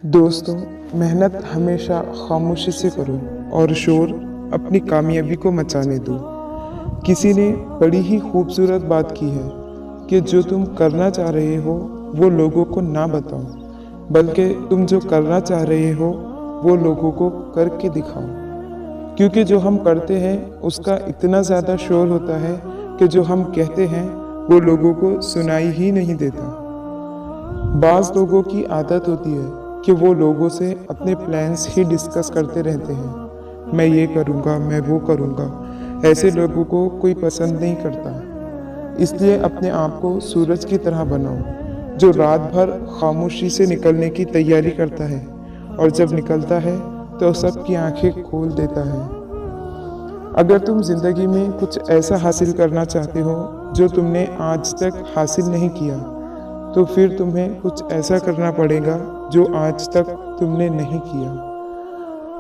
दोस्तों, मेहनत हमेशा खामोशी से करो और शोर अपनी कामयाबी को मचाने दो। किसी ने बड़ी ही खूबसूरत बात की है कि जो तुम करना चाह रहे हो वो लोगों को ना बताओ, बल्कि तुम जो करना चाह रहे हो वो लोगों को करके दिखाओ। क्योंकि जो हम करते हैं उसका इतना ज़्यादा शोर होता है कि जो हम कहते हैं वो लोगों को सुनाई ही नहीं देता। बाज़ लोगों की आदत होती है कि वो लोगों से अपने प्लान्स ही डिस्कस करते रहते हैं। मैं ये करूँगा, मैं वो करूँगा। ऐसे लोगों को कोई पसंद नहीं करता। इसलिए अपने आप को सूरज की तरह बनाओ, जो रात भर खामोशी से निकलने की तैयारी करता है और जब निकलता है तो सबकी आंखें खोल देता है। अगर तुम ज़िंदगी में कुछ ऐसा हासिल करना चाहते हो जो तुमने आज तक हासिल नहीं किया, तो फिर तुम्हें कुछ ऐसा करना पड़ेगा जो आज तक तुमने नहीं किया।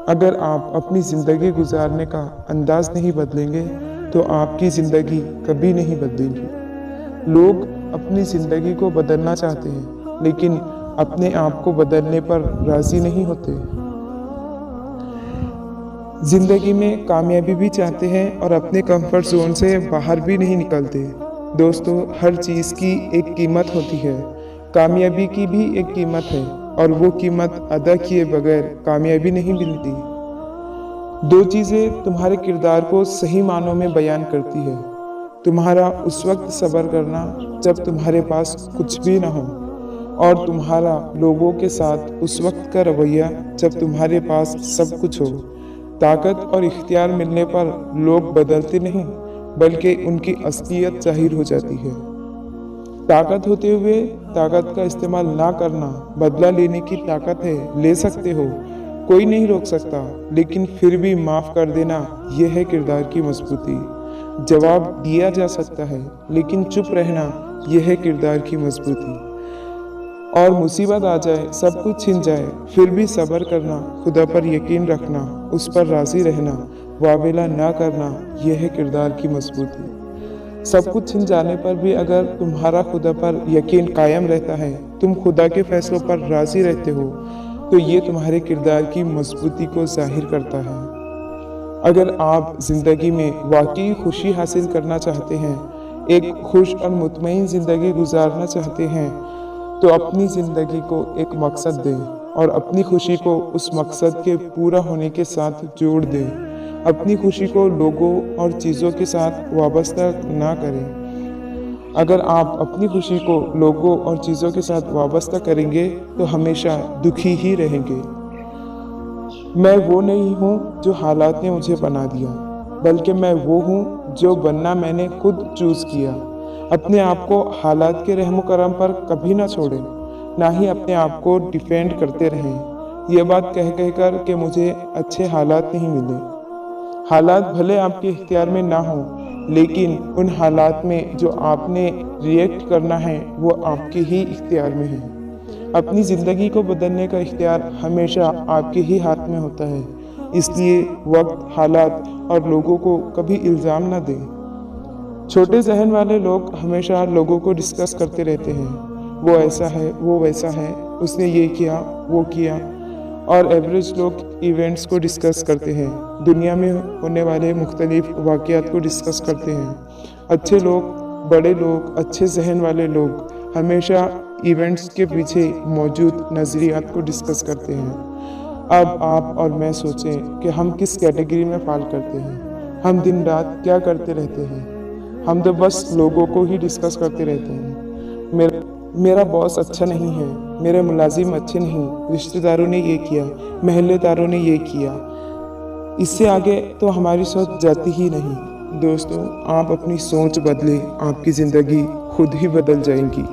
अगर आप अपनी ज़िंदगी गुजारने का अंदाज़ नहीं बदलेंगे तो आपकी ज़िंदगी कभी नहीं बदलेगी। लोग अपनी ज़िंदगी को बदलना चाहते हैं, लेकिन अपने आप को बदलने पर राज़ी नहीं होते। ज़िंदगी में कामयाबी भी चाहते हैं और अपने कंफर्ट जोन से बाहर भी नहीं निकलते। दोस्तों, हर चीज़ की एक कीमत होती है। कामयाबी की भी एक कीमत है और वो कीमत अदा किए बगैर कामयाबी नहीं मिलती। दो चीज़ें तुम्हारे किरदार को सही मानों में बयान करती है। तुम्हारा उस वक्त सब्र करना जब तुम्हारे पास कुछ भी ना हो, और तुम्हारा लोगों के साथ उस वक्त का रवैया जब तुम्हारे पास सब कुछ हो। ताकत और इख्तियार मिलने पर लोग बदलते नहीं, बल्कि उनकी असलियत जाहिर हो जाती है। ताकत होते हुए ताकत का इस्तेमाल ना करना बदला लेने की ताकत है, ले सकते हो, कोई नहीं रोक सकता, लेकिन फिर भी माफ़ कर देना यह है किरदार की मजबूती। जवाब दिया जा सकता है, लेकिन चुप रहना यह है किरदार की मजबूती। और मुसीबत आ जाए, सब कुछ छिन जाए, फिर भी सब्र करना, खुदा पर यकीन रखना, उस पर राज़ी रहना, वावेला ना करना, यह है किरदार की मजबूती। सब कुछ छिन जाने पर भी अगर तुम्हारा खुदा पर यकीन कायम रहता है, तुम खुदा के फैसलों पर राज़ी रहते हो, तो ये तुम्हारे किरदार की मजबूती को जाहिर करता है। अगर आप ज़िंदगी में वाकई खुशी हासिल करना चाहते हैं, एक खुश और मुतमईन ज़िंदगी गुजारना चाहते हैं, तो अपनी ज़िंदगी को एक मकसद दें और अपनी खुशी को उस मकसद के पूरा होने के साथ जोड़ दें। अपनी खुशी को लोगों और चीज़ों के साथ वाबस्ता ना करें। अगर आप अपनी खुशी को लोगों और चीज़ों के साथ वाबस्ता करेंगे तो हमेशा दुखी ही रहेंगे। मैं वो नहीं हूँ जो हालात ने मुझे बना दिया, बल्कि मैं वो हूँ जो बनना मैंने खुद चूज़ किया। अपने आप को हालात के रहम करम पर कभी ना छोड़ें, ना ही अपने आप को डिफेंड करते रहें ये बात कह कर कि मुझे अच्छे हालात नहीं मिले। हालात भले आपके इख्तियार में ना हो, लेकिन उन हालात में जो आपने रिएक्ट करना है वो आपके ही इख्तियार में है। अपनी ज़िंदगी को बदलने का इख्तियार हमेशा आपके ही हाथ में होता है। इसलिए वक्त, हालात और लोगों को कभी इल्ज़ाम ना दें। छोटे जहन वाले लोग हमेशा लोगों को डिस्कस करते रहते हैं, वो ऐसा है, वो वैसा है, उसने ये किया, वो किया। और एवरेज लोग इवेंट्स को डिस्कस करते हैं, दुनिया में होने वाले मुख्तलिफ वाक़यात को डिस्कस करते हैं। अच्छे लोग, बड़े लोग, अच्छे जहन वाले लोग हमेशा इवेंट्स के पीछे मौजूद नज़रियात को डिस्कस करते हैं। अब आप और मैं सोचें कि हम किस कैटेगरी में फ़ॉल करते हैं। हम दिन रात क्या करते रहते हैं? हम तो बस लोगों को ही डिस्कस करते रहते हैं। मेरा बॉस अच्छा नहीं है, मेरे मुलाजिम अच्छे नहीं, रिश्तेदारों ने ये किया, महल्लेदारों ने ये किया। इससे आगे तो हमारी सोच जाती ही नहीं। दोस्तों, आप अपनी सोच बदलें, आपकी ज़िंदगी खुद ही बदल जाएगी।